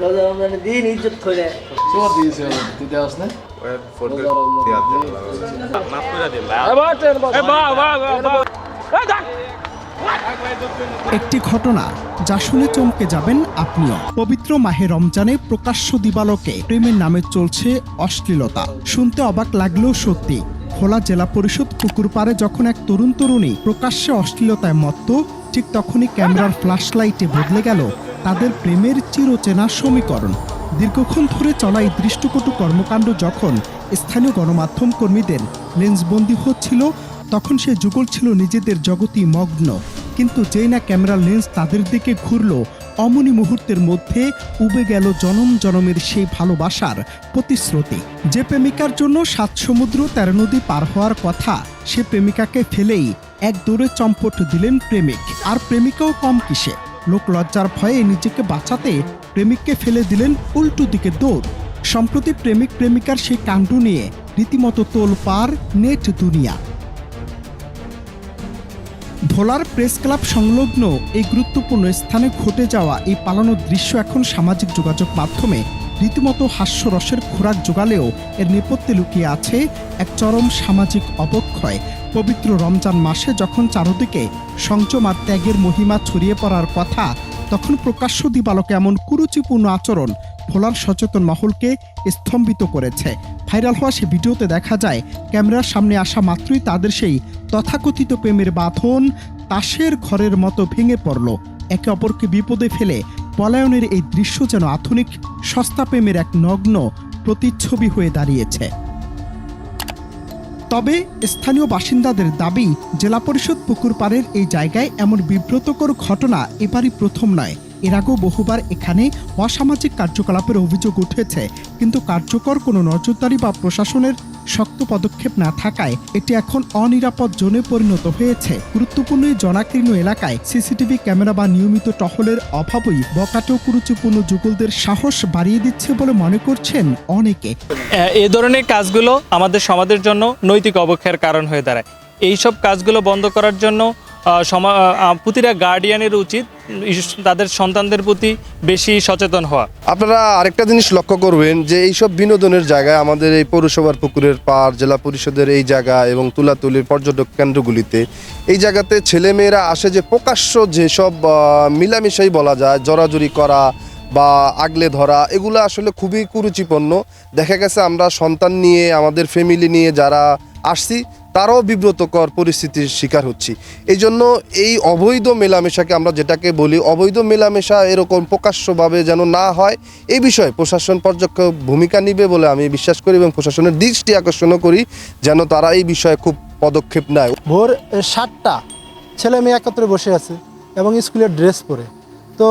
রমজানের দিন ইজ্জত করে সবার দিয়েছে তুই দেওয়াস না একটি ঘটনা যা শুনে চমকে যাবেন আপনিও। পবিত্র মাহে রমজানে প্রকাশ্য দিবালোকে প্রেমের নামে চলছে অশ্লীলতা। শুনতে অবাক লাগলেও সত্যি। ভোলা জেলা পরিষদ পুকুর পাড়ে যখন এক তরুণী প্রকাশ্যে অশ্লীলতায় মত্ত, ঠিক তখনই ক্যামেরার ফ্ল্যাশ লাইটে বদলে গেল তাদের প্রেমের চিরচেনা সমীকরণ। দীর্ঘক্ষণ ধরে চলা এই দৃষ্টকটু কর্মকাণ্ড যখন স্থানীয় গণমাধ্যম কর্মীদের লেন্সবন্দি হচ্ছিল, তখন সে যুগল ছিল নিজেদের জগতেই মগ্ন। কিন্তু যেই না ক্যামেরার লেন্স তাদের দিকে ঘুরল, অমনি মুহূর্তের মধ্যে উবে গেল জনম জনমের সেই ভালোবাসার প্রতিশ্রুতি। যে প্রেমিকার জন্য ৭ সমুদ্র ১৩ নদী পার হওয়ার কথা, সে প্রেমিকাকে ফেলেই এক দৌড়ে চম্পট দিলেন প্রেমিক। আর প্রেমিকাও কম কিসে, লোক লজ্জার ভয়ে নিজেকে বাঁচাতে প্রেমিককে ফেলে দিলেন উল্টো দিকে দৌড়। সম্প্রতি প্রেমিক প্রেমিকার সেই কাণ্ড নিয়ে রীতিমতো তোলপাড় নেট দুনিয়া। ভোলার প্রেস ক্লাব সংলগ্ন এই গুরুত্বপূর্ণ স্থানে ঘটে যাওয়া এই পালানোর দৃশ্য এখন সামাজিক যোগাযোগ মাধ্যমে রীতিমতো হাস্যরসের খোরাক জোগালেও এর নেপথ্যে লুকিয়ে আছে এক চরম সামাজিক অবক্ষয়। পবিত্র রমজান মাসে যখন চারদিকে সংযম আর ত্যাগের মহিমা ছড়িয়ে পড়ার কথা, তখন প্রকাশ্য দিবালোকে এমন কুরুচিপূর্ণ আচরণ ভোলার সচেতন মহলকে স্তম্ভিত করেছে। ভাইরাল হওয়া সে ভিডিওতে দেখা যায় ক্যামেরার সামনে আসা মাত্রই তাদের সেই তথাকথিত প্রেমের বাঁধন তাসের ঘরের মতো ভেঙে পড়ল। একে অপরকে বিপদে ফেলে পলায়নের এই দৃশ্য যেন আধুনিক সস্তা প্রেমের এক নগ্ন প্রতিচ্ছবি হয়ে দাঁড়িয়েছে। তবে স্থানীয় বাসিন্দাদের দাবি, জেলা পরিষদ পুকুর পাড়ের এই জায়গায় এমন বিব্রতকর ঘটনা এবারই প্রথম নয়। এর আগেও বহুবার এখানে অসামাজিক কার্যকলাপের অভিযোগ উঠেছে, কিন্তু কার্যকর কোনো নজরদারি বা প্রশাসনের শক্ত পদক্ষেপ না থাকায় এটি এখন অনিরাপদ জোনে পরিণত হয়েছে। গুরুত্বপূর্ণ এই জনাকীর্ণ এলাকায় সিসিটিভি ক্যামেরা বা নিয়মিত টহলের অভাবই বকাটে কুরুচিপূর্ণ যুগলদের সাহস বাড়িয়ে দিচ্ছে বলে মনে করছেন অনেকে। এই ধরনের কাজগুলো আমাদের সমাজের জন্য নৈতিক অবক্ষয়ের কারণ হয়ে দাঁড়ায়। এইসব কাজগুলো বন্ধ করার জন্য প্রতিটা গার্ডিয়ানের উচিত তাদের সন্তানদের প্রতি বেশি সচেতন হওয়া। আপনারা আরেকটা জিনিস লক্ষ্য করবেন যে এইসব বিনোদনের জায়গায় আমাদের এই পৌরসভার পুকুরের পাড়, জেলা পরিষদের এই জায়গা এবং তুলাতুলির পর্যটক কেন্দ্রগুলিতে এই জায়গাতে ছেলেমেয়েরা আসে যে প্রকাশ্য যেসব মিলামিশাই বলা যায়, জড়াজড়ি করা বা আগলে ধরা, এগুলো আসলে খুবই কুরুচিপূর্ণ। দেখা গেছে আমরা সন্তান নিয়ে, আমাদের ফ্যামিলি নিয়ে যারা আসছি তারাও বিব্রতকর পরিস্থিতির শিকার হচ্ছি। এই জন্য এই অবৈধ মেলামেশাকে আমরা যেটাকে বলি অবৈধ মেলামেশা, এরকম প্রকাশ্যভাবে যেন না হয়, এই বিষয়ে প্রশাসন পর্যাপ্ত ভূমিকা নিবে বলে আমি বিশ্বাস করি এবং প্রশাসনের দৃষ্টি আকর্ষণও করি যেন তারা এই বিষয়ে খুব পদক্ষেপ নেয়। ভোর 7টা ছেলে মেয়ে একত্রে বসে আছে এবং স্কুলের ড্রেস পরে, তো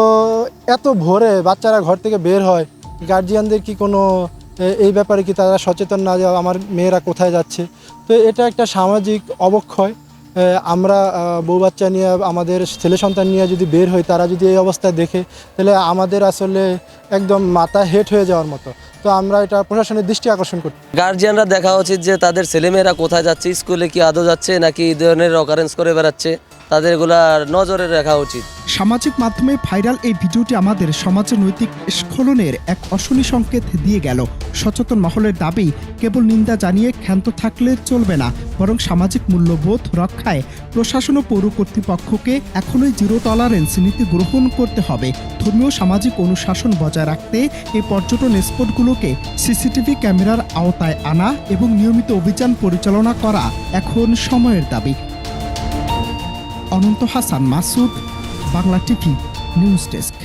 এত ভোরে বাচ্চারা ঘর থেকে বের হয়, গার্জিয়ানদের কি কোনো এই ব্যাপারে কি তারা সচেতন না যে আমার মেয়েরা কোথায় যাচ্ছে? তো এটা একটা সামাজিক অবক্ষয়। আমরা বউ বাচ্চা নিয়ে, আমাদের ছেলে সন্তান নিয়ে যদি বের হই, তারা যদি এই অবস্থায় দেখে, তাহলে আমাদের আসলে একদম মাথা হেট হয়ে যাওয়ার মতো। তো আমরা এটা প্রশাসনের দৃষ্টি আকর্ষণ করি। গার্জিয়ানরা দেখা উচিত যে তাদের ছেলেমেয়েরা কোথায় যাচ্ছে, স্কুলে কি আদৌ যাচ্ছে নাকি এই ধরনের অকারেন্স করে বেড়াচ্ছে, তাদের এগুলা নজরে রাখা উচিত। সামাজিক মাধ্যমে ভাইরাল এই ভিডিওটি আমাদের সমাজের নৈতিক স্খলনের এক অশনি সংকেত দিয়ে গেল। সচেতন মহলের দাবি, কেবল নিন্দা জানিয়ে ক্ষান্ত থাকলে চলবে না, বরং সামাজিক মূল্যবোধ রক্ষায় প্রশাসন ও পৌর কর্তৃপক্ষকে এখনই জিরো টলারেন্স নীতি গ্রহণ করতে হবে। ধর্মীয় সামাজিক অনুশাসন বজায় রাখতে এই পর্যটন স্পটগুলোকে সিসিটিভি ক্যামেরার আওতায় আনা এবং নিয়মিত অভিযান পরিচালনা করা এখন সময়ের দাবি। Ananta Hasan Masud, Bangla TV news desk.